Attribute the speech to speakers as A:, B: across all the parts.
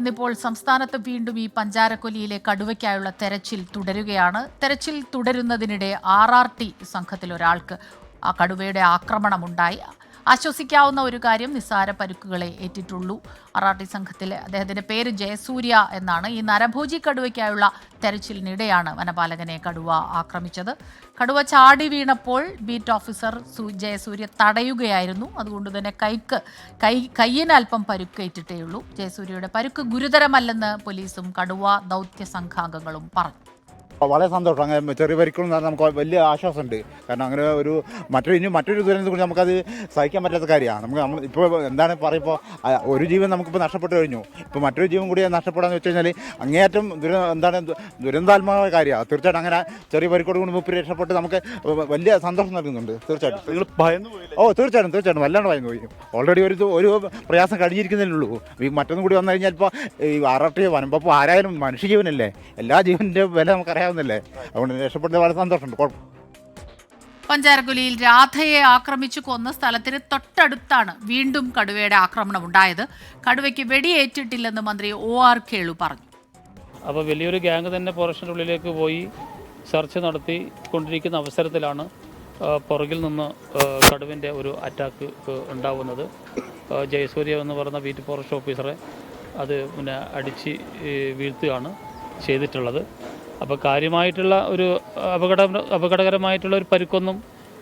A: ഇന്നിപ്പോൾ സംസ്ഥാനത്ത് വീണ്ടും ഈ പഞ്ചാരക്കൊല്ലിയിലെ കടുവയ്ക്കായുള്ള തെരച്ചിൽ തുടരുകയാണ്. തെരച്ചിൽ തുടരുന്നതിനിടെ RRT സംഘത്തിൽ ഒരാൾക്ക് ആ കടുവയുടെ ആക്രമണമുണ്ടായി. ആശ്വസിക്കാവുന്ന ഒരു കാര്യം, നിസ്സാര പരുക്കുകളെ ഏറ്റിട്ടുള്ളൂ. RRT സംഘത്തിലെ അദ്ദേഹത്തിന്റെ പേര് ജയസൂര്യ എന്നാണ്. ഈ നരഭോജി കടുവയ്ക്കായുള്ള തെരച്ചിലിനിടെയാണ് വനപാലകനെ കടുവ ആക്രമിച്ചത്. കടുവ ചാടി വീണപ്പോൾ ബീറ്റ് ഓഫീസർ ജയസൂര്യ തടയുകയായിരുന്നു. അതുകൊണ്ട് തന്നെ കയ്യിന് അല്പം പരുക്കേറ്റിട്ടേയുള്ളൂ. ജയസൂര്യയുടെ പരുക്ക് ഗുരുതരമല്ലെന്ന് പോലീസും കടുവ ദൗത്യ സംഘാംഗങ്ങളും പറഞ്ഞു.
B: വളരെ സന്തോഷം. അങ്ങനെ ചെറിയ പരിക്കുകൾ നമുക്ക് വലിയ ആശ്വാസമുണ്ട്. കാരണം അങ്ങനെ മറ്റൊരു ദുരന്തത്തെ കുറിച്ച് നമുക്കത് സഹിക്കാൻ പറ്റാത്ത കാര്യമാണ്. നമ്മൾ ഇപ്പോൾ എന്താണ് പറയുമ്പോൾ ഒരു ജീവൻ നമുക്കിപ്പോൾ നഷ്ടപ്പെട്ടു കഴിഞ്ഞു. ഇപ്പോൾ മറ്റൊരു ജീവൻ കൂടി നഷ്ടപ്പെടാന്ന് വെച്ച് കഴിഞ്ഞാൽ അങ്ങേയറ്റം ദുരന്താത്മകമായ കാര്യമാണ്. തീർച്ചയായിട്ടും അങ്ങനെ ചെറിയ പരിക്കോട് കൊണ്ട് മുപ്പര് രക്ഷപ്പെട്ട് നമുക്ക് വലിയ സന്തോഷം നൽകുന്നുണ്ട്. തീർച്ചയായിട്ടും നിങ്ങൾ ഭയന്നു പോയി? തീർച്ചയായിട്ടും വല്ലാണ്ട് ഭയന്നു പോയി. ഓൾറെഡി ഒരു പ്രയാസം കഴിഞ്ഞിരിക്കുന്നതേ ഉള്ളൂ. ഈ മറ്റൊന്നും കൂടി വന്നു കഴിഞ്ഞാൽ ഇപ്പോൾ ഈ RRT വനംവകുപ്പ് ആരായാലും മനുഷ്യജീവനല്ലേ, എല്ലാ ജീവൻ്റെ വില നമുക്കറിയാം. അതുകൊണ്ട് രക്ഷപ്പെട്ട വളരെ സന്തോഷമുണ്ട്.
A: പഞ്ചാരക്കൊല്ലിയിൽ രാധയെ ആക്രമിച്ചു കൊന്ന സ്ഥലത്തിന് തൊട്ടടുത്താണ് വീണ്ടും കടുവയുടെ ആക്രമണം ഉണ്ടായത്. കടുവയ്ക്ക് വെടിയേറ്റിട്ടില്ലെന്ന് മന്ത്രി OR കേളു പറഞ്ഞു.
C: അപ്പോൾ വലിയൊരു ഗ്യാങ് തന്നെ ഫോറസ്റ്റിൻ്റെ ഉള്ളിലേക്ക് പോയി സെർച്ച് നടത്തി കൊണ്ടിരിക്കുന്ന അവസരത്തിലാണ് പുറകിൽ നിന്ന് കടുവൻ്റെ ഒരു അറ്റാക്ക് ഉണ്ടാവുന്നത്. ജയസൂര്യ എന്ന് പറയുന്ന ബീറ്റ് ഫോറസ്റ്റ് ഓഫീസറെ അത് അടിച്ച് വീഴ്ത്തുകയാണ് ചെയ്തിട്ടുള്ളത്. അപ്പോൾ കാര്യമായിട്ടുള്ള ഒരു അപകടകരമായിട്ടുള്ള ഒരു പരുക്കൊന്നും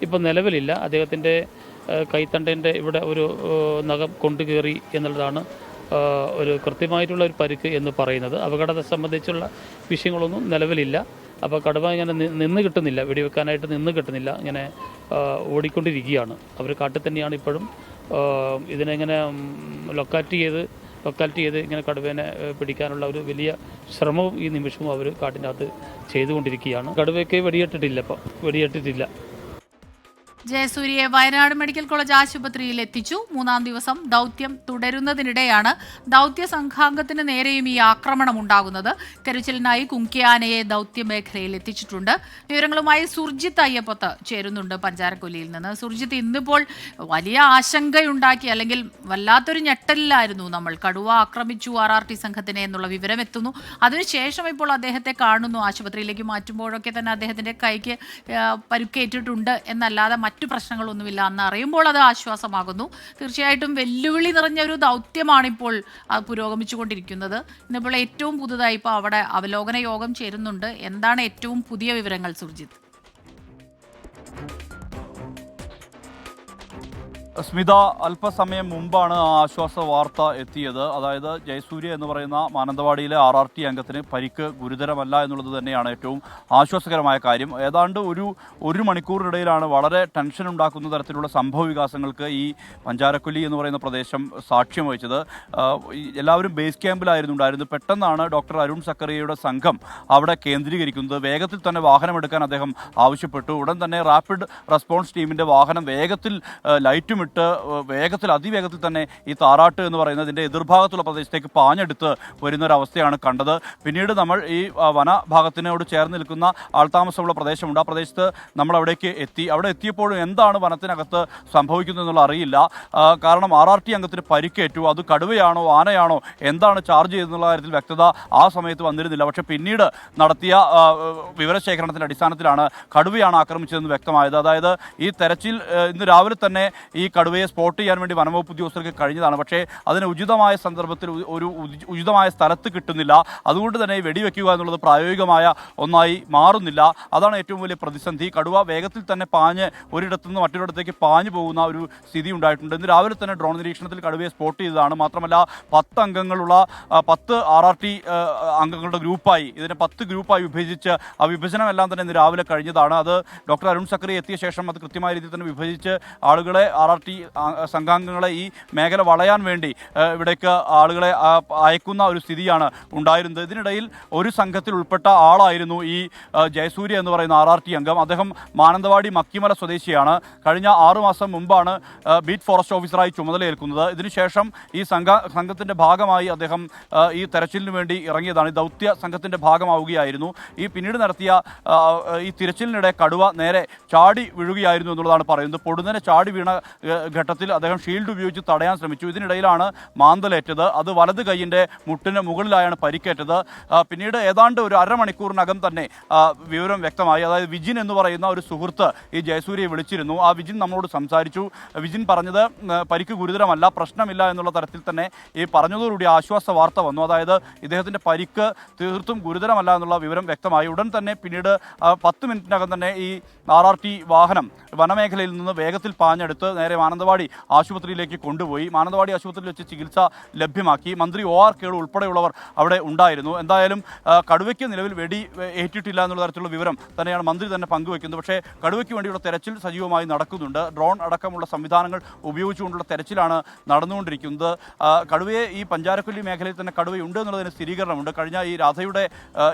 C: ഇപ്പം നിലവിലില്ല. അദ്ദേഹത്തിൻ്റെ കൈത്തണ്ടൻ്റെ ഇവിടെ ഒരു നഖം കൊണ്ടു കയറി എന്നുള്ളതാണ് ഒരു കൃത്യമായിട്ടുള്ള ഒരു പരുക്ക് എന്ന് പറയുന്നത്. അപകടത്തെ സംബന്ധിച്ചുള്ള വിഷയങ്ങളൊന്നും നിലവിലില്ല. അപ്പോൾ കടുവ ഇങ്ങനെ നിന്ന് കിട്ടുന്നില്ല, വെടിവെക്കാനായിട്ട് നിന്ന് കിട്ടുന്നില്ല, ഇങ്ങനെ ഓടിക്കൊണ്ടിരിക്കുകയാണ്. അവർ കാട്ടിൽ തന്നെയാണ് ഇപ്പോഴും. ഇതിനെങ്ങനെ ലൊക്കാലിറ്റി ചെയ്ത് ഇങ്ങനെ കടുവേനെ പിടിക്കാനുള്ള ഒരു വലിയ ശ്രമവും ഈ നിമിഷവും അവർ കാട്ടിൻ്റെ അകത്ത് ചെയ്തുകൊണ്ടിരിക്കുകയാണ്. കടുവയ്ക്ക് വെടിയേറ്റിട്ടില്ല.
A: ജയസൂര്യയെ വയനാട് മെഡിക്കൽ കോളേജ് ആശുപത്രിയിൽ എത്തിച്ചു. 3-ാം ദിവസം ദൗത്യം തുടരുന്നതിനിടെയാണ് ദൗത്യ സംഘാംഗത്തിന് നേരെയും ഈ ആക്രമണം ഉണ്ടാകുന്നത്. തെരച്ചിലിനായി കുങ്കിയാനയെ ദൗത്യ മേഖലയിൽ എത്തിച്ചിട്ടുണ്ട്. വിവരങ്ങളുമായി സുർജിത്ത് അയ്യപ്പത്ത് ചേരുന്നുണ്ട് പഞ്ചാരക്കൊല്ലിയിൽ നിന്ന്. സുർജിത്ത്, ഇന്നിപ്പോൾ വലിയ ആശങ്കയുണ്ടാക്കി, അല്ലെങ്കിൽ വല്ലാത്തൊരു ഞെട്ടലിലായിരുന്നു നമ്മൾ. കടുവ ആക്രമിച്ചു RRT സംഘത്തിനെ എന്നുള്ള വിവരം എത്തുന്നു. അതിനുശേഷം ഇപ്പോൾ അദ്ദേഹത്തെ കാണുന്നു. ആശുപത്രിയിലേക്ക് മാറ്റുമ്പോഴൊക്കെ തന്നെ അദ്ദേഹത്തിന്റെ കൈക്ക് പരുക്കേറ്റിട്ടുണ്ട് എന്നല്ലാതെ മറ്റു പ്രശ്നങ്ങളൊന്നുമില്ല എന്ന് അറിയുമ്പോൾ അത് ആശ്വാസമാകുന്നു. തീർച്ചയായിട്ടും വെല്ലുവിളി നിറഞ്ഞ ഒരു ദൗത്യമാണിപ്പോൾ പുരോഗമിച്ചുകൊണ്ടിരിക്കുന്നത്. ഇന്നിപ്പോൾ ഏറ്റവും പുതുതായി ഇപ്പോൾ അവിടെ അവലോകന യോഗം ചേരുന്നുണ്ട്. എന്താണ് ഏറ്റവും പുതിയ വിവരങ്ങൾ സുർജിത്ത്?
D: സ്മിത, അല്പസമയം മുമ്പാണ് ആ ആശ്വാസ വാർത്ത എത്തിയത്. അതായത് ജയസൂര്യ എന്ന് പറയുന്ന മാനന്തവാടിയിലെ RRT അംഗത്തിന് പരിക്ക് ഗുരുതരമല്ല എന്നുള്ളത് തന്നെയാണ് ഏറ്റവും ആശ്വാസകരമായ കാര്യം. ഏതാണ്ട് ഒരു മണിക്കൂറിനിടയിലാണ് വളരെ ടെൻഷൻ ഉണ്ടാക്കുന്ന തരത്തിലുള്ള സംഭവ വികാസങ്ങൾക്ക് ഈ പഞ്ചാരക്കൊല്ലി എന്ന് പറയുന്ന പ്രദേശം സാക്ഷ്യം വഹിച്ചത്. എല്ലാവരും ബേസ് ക്യാമ്പിലായിരുന്നു ഉണ്ടായിരുന്നത്. പെട്ടെന്നാണ് ഡോക്ടർ അരുൺ സക്കറിയയുടെ സംഘം അവിടെ കേന്ദ്രീകരിക്കുന്നത്. വേഗത്തിൽ തന്നെ വാഹനമെടുക്കാൻ അദ്ദേഹം ആവശ്യപ്പെട്ടു. ഉടൻ തന്നെ റാപ്പിഡ് റെസ്പോൺസ് ടീമിൻ്റെ വാഹനം വേഗത്തിൽ ലൈറ്റും അതിവേഗത്തിൽ തന്നെ ഈ താറാട്ട് എന്ന് പറയുന്നതിൻ്റെ എതിർഭാഗത്തുള്ള പ്രദേശത്തേക്ക് പാഞ്ഞെടുത്ത് വരുന്നൊരവസ്ഥയാണ് കണ്ടത്. പിന്നീട് നമ്മൾ ഈ വനഭാഗത്തിനോട് ചേർന്ന് നിൽക്കുന്ന ആൾതാമസമുള്ള പ്രദേശമുണ്ട്. ആ പ്രദേശത്ത് നമ്മൾ അവിടേക്ക് എത്തി. അവിടെ എത്തിയപ്പോഴും എന്താണ് വനത്തിനകത്ത് സംഭവിക്കുന്നത് എന്നുള്ള അറിയില്ല. കാരണം RRT അംഗത്തിന് പരിക്കേറ്റു. അത് കടുവയാണോ ആനയാണോ എന്താണ് ചാർജ് ചെയ്തെന്നുള്ള കാര്യത്തിൽ വ്യക്തത ആ സമയത്ത് വന്നിരുന്നില്ല. പക്ഷേ പിന്നീട് നടത്തിയ വിവരശേഖരണത്തിൻ്റെ അടിസ്ഥാനത്തിലാണ് കടുവയാണ് ആക്രമിച്ചതെന്ന് വ്യക്തമായത്. അതായത് ഈ തെരച്ചിൽ ഇന്ന് രാവിലെ തന്നെ ഈ കടുവയെ സ്പോട്ട് ചെയ്യാൻ വേണ്ടി വനംവകുപ്പ് ഉദ്യോഗസ്ഥർക്ക് കഴിഞ്ഞതാണ്. പക്ഷേ അതിന് ഉചിതമായ സന്ദർഭത്തിൽ ഉചിതമായ സ്ഥലത്ത് കിട്ടുന്നില്ല. അതുകൊണ്ട് തന്നെ വെടിവെക്കുക എന്നുള്ളത് പ്രായോഗികമായ ഒന്നായി മാറുന്നില്ല. അതാണ് ഏറ്റവും വലിയ പ്രതിസന്ധി. കടുവ വേഗത്തിൽ തന്നെ പാഞ്ഞ് ഒരിടത്തുനിന്ന് മറ്റൊരിടത്തേക്ക് പാഞ്ഞു പോകുന്ന ഒരു സ്ഥിതി ഉണ്ടായിട്ടുണ്ട്. ഇന്ന് രാവിലെ തന്നെ ഡ്രോൺ നിരീക്ഷണത്തിൽ കടുവയെ സ്പോട്ട് ചെയ്തതാണ്. മാത്രമല്ല 10 അംഗങ്ങളുള്ള 10 RRT അംഗങ്ങളുടെ ഗ്രൂപ്പായി, ഇതിനെ 10 ഗ്രൂപ്പായി വിഭജിച്ച് ആ വിഭജനമെല്ലാം തന്നെ ഇന്ന് രാവിലെ കഴിഞ്ഞതാണ്. അത് ഡോക്ടർ അരുൺ സക്കറി എത്തിയ ശേഷം അത് കൃത്യമായ രീതിയിൽ തന്നെ വിഭജിച്ച് ആളുകളെ RRT സംഘാംഗങ്ങളെ ഈ മേഖല വളയാൻ വേണ്ടി ഇവിടേക്ക് ആളുകളെ അയക്കുന്ന ഒരു സ്ഥിതിയാണ് ഉണ്ടായിരുന്നത്. ഇതിനിടയിൽ ഒരു സംഘത്തിൽ ഉൾപ്പെട്ട ആളായിരുന്നു ഈ ജയസൂര്യ എന്ന് പറയുന്ന RRT അംഗം. അദ്ദേഹം മാനന്തവാടി മക്കിമല സ്വദേശിയാണ്. കഴിഞ്ഞ 6 മാസം മുമ്പാണ് ബീറ്റ് ഫോറസ്റ്റ് ഓഫീസറായി ചുമതലയേൽക്കുന്നത്. ഇതിനുശേഷം ഈ സംഘത്തിൻ്റെ ഭാഗമായി അദ്ദേഹം ഈ തെരച്ചിലിന് വേണ്ടി ഇറങ്ങിയതാണ്. ഈ ദൗത്യ സംഘത്തിൻ്റെ ഭാഗമാവുകയായിരുന്നു. ഈ പിന്നീട് നടത്തിയ ഈ തിരച്ചിലിനിടെ കടുവ നേരെ ചാടി വീഴുകയായിരുന്നു എന്നുള്ളതാണ് പറയുന്നത്. പൊടുന്നനെ ചാടി വീണ ഘട്ടത്തിൽ അദ്ദേഹം ഷീൽഡ് ഉപയോഗിച്ച് തടയാൻ ശ്രമിച്ചു. ഇതിനിടയിലാണ് മാന്തലേറ്റത്. അത് വലത് കൈയിൻ്റെ മുട്ടിന് മുകളിലായാണ് പരിക്കേറ്റത്. പിന്നീട് ഏതാണ്ട് ഒരു അരമണിക്കൂറിനകം തന്നെ വിവരം വ്യക്തമായി. അതായത് വിജിൻ എന്ന് പറയുന്ന ഒരു സുഹൃത്ത് ഈ ജയസൂര്യയെ വിളിച്ചിരുന്നു. ആ വിജിൻ നമ്മളോട് സംസാരിച്ചു. വിജിൻ പറഞ്ഞത് പരിക്ക് ഗുരുതരമല്ല, പ്രശ്നമില്ല എന്നുള്ള തരത്തിൽ തന്നെ ഈ പറഞ്ഞതോടുകൂടി ആശ്വാസ വാർത്ത വന്നു. അതായത് ഇദ്ദേഹത്തിൻ്റെ പരിക്ക് തീർത്തും ഗുരുതരമല്ല എന്നുള്ള വിവരം വ്യക്തമായി. ഉടൻ തന്നെ പിന്നീട് 10 മിനിറ്റിനകം തന്നെ ഈ RRT വാഹനം വനമേഖലയിൽ നിന്ന് വേഗത്തിൽ പാഞ്ഞെടുത്ത് നേരെ മാനന്തവാടി ആശുപത്രിയിലേക്ക് കൊണ്ടുപോയി. മാനന്തവാടി ആശുപത്രിയിൽ വെച്ച് ചികിത്സ ലഭ്യമാക്കി. മന്ത്രി OR കേളു ഉൾപ്പെടെയുള്ളവർ അവിടെ ഉണ്ടായിരുന്നു. എന്തായാലും കടുവയ്ക്ക് നിലവിൽ വെടി ഏറ്റിട്ടില്ല എന്നുള്ള തരത്തിലുള്ള വിവരം തന്നെയാണ് മന്ത്രി തന്നെ പങ്കുവയ്ക്കുന്നത്. പക്ഷേ കടുവയ്ക്ക് വേണ്ടിയുള്ള തെരച്ചിൽ സജീവമായി നടക്കുന്നുണ്ട്. ഡ്രോൺ അടക്കമുള്ള സംവിധാനങ്ങൾ ഉപയോഗിച്ചുകൊണ്ടുള്ള തെരച്ചിലാണ് നടന്നുകൊണ്ടിരിക്കുന്നത്. കടുവയെ ഈ പഞ്ചാരക്കൊല്ലി മേഖലയിൽ തന്നെ കടുവയുണ്ട് എന്നുള്ളതിന് സ്ഥിരീകരണമുണ്ട്. കഴിഞ്ഞ ഈ രാധയുടെ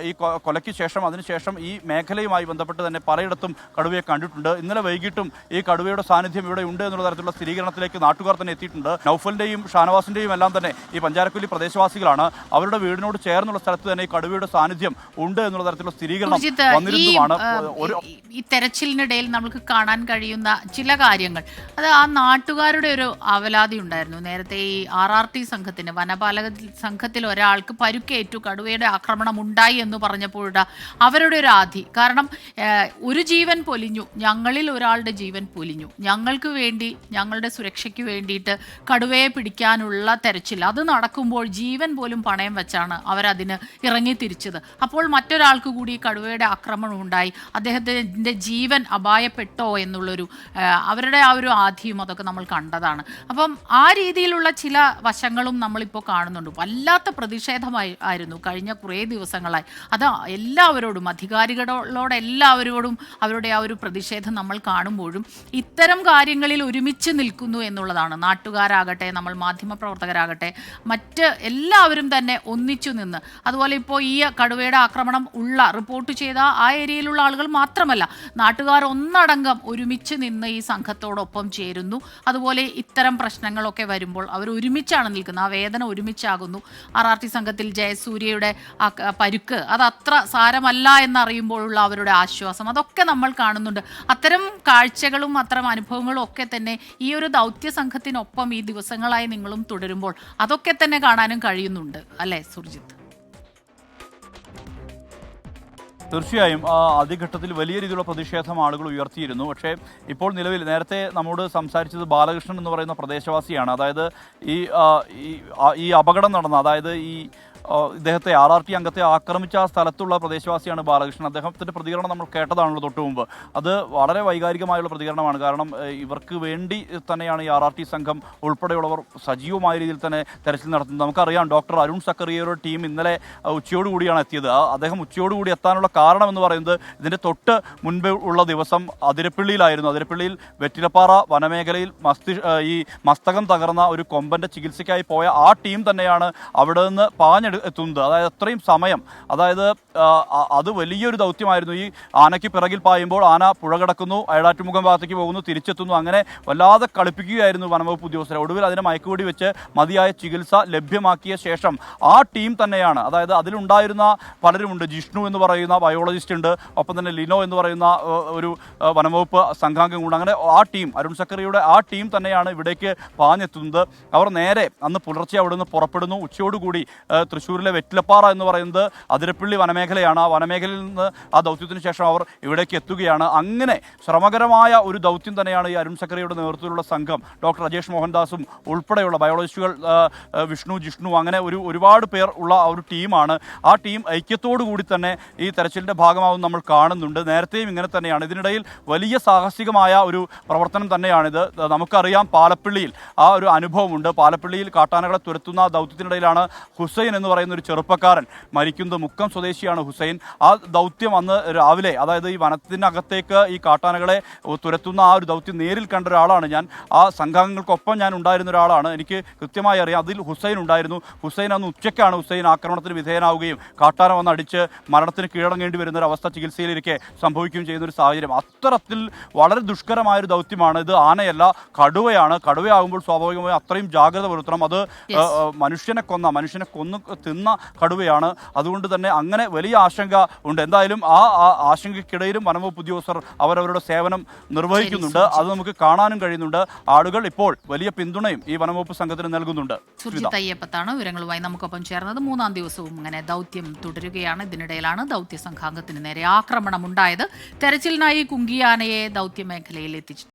D: ഈ കൊലയ്ക്ക് ശേഷം അതിനുശേഷം ഈ മേഖലയുമായി ബന്ധപ്പെട്ട് തന്നെ പലയിടത്തും കടുവയെ കണ്ടിട്ടുണ്ട്. ഇന്നലെ വൈകിട്ടും ഈ കടുവയുടെ സാന്നിധ്യം ഇവിടെ ഉണ്ട് എന്നുള്ള തരത്തിലുള്ള സ്ഥിരീകരണത്തിലേക്ക് നാട്ടുകാർ തന്നെ എത്തിയിട്ടുണ്ട്. നൗഫലിന്റെയും ഷാനവാസിന്റെയും എല്ലാം തന്നെ ഈ പഞ്ചാരക്കൊല്ലി പ്രദേശവാസികളാണ്. അവരുടെ വീടിനോട് ചേർന്നുള്ള സ്ഥലത്ത് തന്നെ ഈ കടുവയുടെ സാന്നിധ്യം ഉണ്ട് എന്നുള്ള തരത്തിലുള്ള സ്ഥിരീകരണം വന്നിരുന്നതുമാണ്.
A: ഈ തെരച്ചിലിനിടയിൽ നമുക്ക് കാണാൻ കഴിയുന്ന ചില കാര്യങ്ങൾ, അത് ആ നാട്ടുകാരുടെ ഒരു അവലാതി ഉണ്ടായിരുന്നു. നേരത്തെ ഈ RRT സംഘത്തിന്, വനപാലക സംഘത്തിൽ ഒരാൾക്ക് പരുക്കേറ്റു, കടുവയുടെ ആക്രമണം ഉണ്ടായി എന്ന് പറഞ്ഞപ്പോഴുള്ള അവരുടെ ഒരു ആധി. കാരണം ഒരു ജീവൻ പൊലിഞ്ഞു, ഞങ്ങളിൽ ഒരാളുടെ ജീവൻ പൊലിഞ്ഞു, ഞങ്ങൾക്ക് വേണ്ടി, ഞങ്ങളുടെ സുരക്ഷയ്ക്ക് വേണ്ടിയിട്ട് കടുവയെ പിടിക്കാനുള്ള തെരച്ചിൽ അത് നടക്കുമ്പോൾ ജീവൻ പോലും പണയം വെച്ചാണ് അവരതിന് ഇറങ്ങി തിരിച്ചത്. അപ്പോൾ മറ്റൊരാൾക്ക് കൂടി കടുവയുടെ ആക്രമണം ഉണ്ടായി, അദ്ദേഹത്തിൻ്റെ ജീവൻ അപായപ്പെട്ടോ എന്നുള്ളൊരു അവരുടെ ആ ഒരു ആധിയും അതൊക്കെ നമ്മൾ കണ്ടതാണ്. അപ്പം ആ രീതിയിലുള്ള ചില വശങ്ങളും നമ്മളിപ്പോൾ കാണുന്നുണ്ട്. വല്ലാത്ത പ്രതിഷേധമായിരുന്നു കഴിഞ്ഞ കുറേ ദിവസങ്ങളായി. അത് എല്ലാവരോടും, അധികാരികളോടെല്ലാവരോടും അവരുടെ ആ ഒരു പ്രതിഷേധം നമ്മൾ കാണുമ്പോഴും ഇത്തരം കാര്യങ്ങളിൽ ഒരുമിച്ച് നിൽക്കുന്നു എന്നുള്ളതാണ്. നാട്ടുകാരാകട്ടെ, നമ്മൾ മാധ്യമപ്രവർത്തകരാകട്ടെ, മറ്റ് എല്ലാവരും തന്നെ ഒന്നിച്ചു നിന്ന്. അതുപോലെ ഇപ്പോൾ ഈ കടുവയുടെ ആക്രമണം റിപ്പോർട്ട് ചെയ്ത ആ ഏരിയയിലുള്ള ആളുകൾ മാത്രമല്ല, നാട്ടുകാർ ഒന്നടങ്കം ഒരുമിച്ച് നിന്ന് ഈ സംഘത്തോടൊപ്പം ചേരുന്നു. അതുപോലെ ഇത്തരം പ്രശ്നങ്ങളൊക്കെ വരുമ്പോൾ അവർ ഒരുമിച്ചാണ് നിൽക്കുന്നത്, ആ വേദന ഒരുമിച്ചാകുന്നു. RRT സംഘത്തിൽ ജയസൂര്യയുടെ പരുക്ക് അത് അത്ര സാരമല്ല എന്നറിയുമ്പോഴുള്ള അവരുടെ ആശ്വാസം, അതൊക്കെ നമ്മൾ കാണുന്നുണ്ട്. അത്തരം കാഴ്ചകളും അത്തരം അനുഭവങ്ങളും ഒക്കെ തന്നെ ഈ ഒരു ദൗത്യ സംഘത്തിനൊപ്പം ഈ ദിവസങ്ങളായി നിങ്ങളും തുടരുമ്പോൾ അതൊക്കെ തന്നെ കാണാനും കഴിയുന്നുണ്ട് അല്ലേ സുർജിത്ത്?
D: തീർച്ചയായും ആദ്യഘട്ടത്തിൽ വലിയ രീതിയിലുള്ള പ്രതിഷേധം ആളുകൾ ഉയർത്തിയിരുന്നു. പക്ഷേ ഇപ്പോൾ നിലവിൽ, നേരത്തെ നമ്മോട് സംസാരിച്ചത് ബാലകൃഷ്ണൻ എന്ന് പറയുന്ന പ്രദേശവാസിയാണ്. അതായത് ഈ അപകടം നടന്ന, അതായത് ഈ ഇദ്ദേഹത്തെ RRT അംഗത്തെ ആക്രമിച്ച ആ സ്ഥലത്തുള്ള പ്രദേശവാസിയാണ് ബാലകൃഷ്ണൻ. അദ്ദേഹത്തിൻ്റെ പ്രതികരണം നമ്മൾ കേട്ടതാണല്ലോ തൊട്ട് മുമ്പ്. അത് വളരെ വൈകാരികമായുള്ള പ്രതികരണമാണ്. കാരണം ഇവർക്ക് വേണ്ടി തന്നെയാണ് ഈ RRT സംഘം ഉൾപ്പെടെയുള്ളവർ സജീവമായ രീതിയിൽ തന്നെ തെരച്ചിൽ നടത്തുന്നത്. നമുക്കറിയാം, ഡോക്ടർ അരുൺ സക്കറിയയുടെ ടീം ഇന്നലെ ഉച്ചയോടുകൂടിയാണ് എത്തിയത്. അദ്ദേഹം ഉച്ചയോടുകൂടി എത്താനുള്ള കാരണം എന്ന് പറയുന്നത് ഇതിൻ്റെ തൊട്ട് മുൻപ് ഉള്ള ദിവസം അതിരപ്പള്ളിയിലായിരുന്നു. അതിരപ്പള്ളിയിൽ വെറ്റിലപ്പാറ വനമേഖലയിൽ ഈ മസ്തകം തകർന്ന ഒരു കൊമ്പൻ്റെ ചികിത്സയ്ക്കായി പോയ ആ ടീം തന്നെയാണ് അവിടെ നിന്ന് എത്തുന്നത്. അതായത് അത്രയും സമയം, അതായത് അത് വലിയൊരു ദൗത്യമായിരുന്നു. ഈ ആനയ്ക്ക് പിറകിൽ പായുമ്പോൾ ആന പുഴ കടക്കുന്നു, അയടാറ്റുമുഖം ഭാഗത്തേക്ക് പോകുന്നു, തിരിച്ചെത്തുന്നു. അങ്ങനെ വല്ലാതെ കളിപ്പിക്കുകയായിരുന്നു വനംവകുപ്പ് ഉദ്യോഗസ്ഥരെ. ഒടുവിൽ അതിനെ മയക്കുവെടി വെച്ച് മതിയായ ചികിത്സ ലഭ്യമാക്കിയ ശേഷം ആ ടീം തന്നെയാണ്, അതായത് അതിലുണ്ടായിരുന്ന പലരുമുണ്ട്. ജിഷ്ണു എന്ന് പറയുന്ന ബയോളജിസ്റ്റ് ഉണ്ട്, ഒപ്പം തന്നെ ലിനോ എന്ന് പറയുന്ന ഒരു വനംവകുപ്പ് സംഘാംഗം കൂടെ. അങ്ങനെ ആ ടീം, അരുൺ സക്കറിയുടെ ആ ടീം തന്നെയാണ് ഇവിടേക്ക് പാഞ്ഞെത്തുന്നത്. അവർ നേരെ അന്ന് പുലർച്ചെ അവിടെ നിന്ന് പുറപ്പെടുന്നു. ഉച്ചയോടുകൂടി തൃശ്ശൂരിലെ വെറ്റിലപ്പാറ എന്ന് പറയുന്നത് അതിരപ്പള്ളി വനമേഖലയാണ്. ആ വനമേഖലയിൽ നിന്ന് ആ ദൗത്യത്തിന് ശേഷം അവർ ഇവിടേക്ക് എത്തുകയാണ്. അങ്ങനെ ശ്രമകരമായ ഒരു ദൗത്യം തന്നെയാണ് ഈ അരുൺ സക്കറിയുടെ നേതൃത്വത്തിലുള്ള സംഘം, ഡോക്ടർ രാജേഷ് മോഹൻദാസും ഉൾപ്പെടെയുള്ള ബയോളജിസ്റ്റുകൾ, വിഷ്ണു, ജിഷ്ണു, അങ്ങനെ ഒരുപാട് പേർ ഉള്ള ഒരു ടീമാണ്. ആ ടീം ഐക്യത്തോടു കൂടി തന്നെ ഈ തെരച്ചിലിൻ്റെ ഭാഗമാവും നമ്മൾ കാണുന്നുണ്ട്. നേരത്തെയും ഇങ്ങനെ തന്നെയാണ്. ഇതിനിടയിൽ വലിയ സാഹസികമായ ഒരു പ്രവർത്തനം തന്നെയാണിത്. നമുക്കറിയാം, പാലപ്പള്ളിയിൽ ആ ഒരു അനുഭവമുണ്ട്. പാലപ്പള്ളിയിൽ കാട്ടാനകളെ തുരത്തുന്ന ദൗത്യത്തിനിടയിലാണ് ഹുസൈൻ എന്ന് പറയുന്ന ഒരു ചെറുപ്പക്കാരൻ മരിക്കുന്നത്. മുക്കം സ്വദേശിയാണ് ഹുസൈൻ. ആ ദൗത്യം അന്ന് രാവിലെ, അതായത് ഈ വനത്തിനകത്തേക്ക് ഈ കാട്ടാനകളെ തുരത്തുന്ന ആ ഒരു ദൗത്യം നേരിൽ കണ്ട ഒരാളാണ് ഞാൻ. ആ സംഘാംഗങ്ങൾക്കൊപ്പം ഞാൻ ഉണ്ടായിരുന്ന ഒരാളാണ്. എനിക്ക് കൃത്യമായി അറിയാം, അതിൽ ഹുസൈൻ ഉണ്ടായിരുന്നു. ഹുസൈൻ അന്ന് ഉച്ചയ്ക്കാണ് ഹുസൈൻ ആക്രമണത്തിന് വിധേയനാവുകയും കാട്ടാന വന്ന് അടിച്ച് മരണത്തിന് കീഴടങ്ങേണ്ടി വരുന്ന ഒരു അവസ്ഥ ചികിത്സയിലിരിക്കെ സംഭവിക്കുകയും ചെയ്യുന്ന ഒരു സാഹചര്യം. അത്തരത്തിൽ വളരെ ദുഷ്കരമായൊരു ദൗത്യമാണ് ഇത്. ആനയല്ല, കടുവയാണ്. കടുവയാകുമ്പോൾ സ്വാഭാവികമായും അത്രയും ജാഗ്രത പുലർത്തണം. അത് മനുഷ്യനെ കൊന്ന് തിന്ന കടുവയാണ്. അതുകൊണ്ട് തന്നെ അങ്ങനെ വലിയ ആശങ്ക ഉണ്ട്. എന്തായാലും ആ ആശങ്കയ്ക്കിടയിലും വനംവകുപ്പ് ഉദ്യോഗസ്ഥർ അവരവരുടെ സേവനം നിർവഹിക്കുന്നുണ്ട്. അത് നമുക്ക് കാണാനും കഴിയുന്നുണ്ട്. ആളുകൾ ഇപ്പോൾ വലിയ പിന്തുണയും ഈ വനംവകുപ്പ് സംഘത്തിന് നൽകുന്നുണ്ട്.
A: സുർജിത് അയ്യപ്പത്താണ് വിവരങ്ങളുമായി നമുക്കൊപ്പം ചേർന്നത്. 3-ാം ദിവസവും അങ്ങനെ ദൗത്യം തുടരുകയാണ്. ഇതിനിടയിലാണ് ദൗത്യ സംഘാംഗത്തിന് നേരെ ആക്രമണം ഉണ്ടായത്. തെരച്ചിലിനായി കുങ്കിയാനയെ ദൗത്യ മേഖലയിൽ എത്തിച്ചു.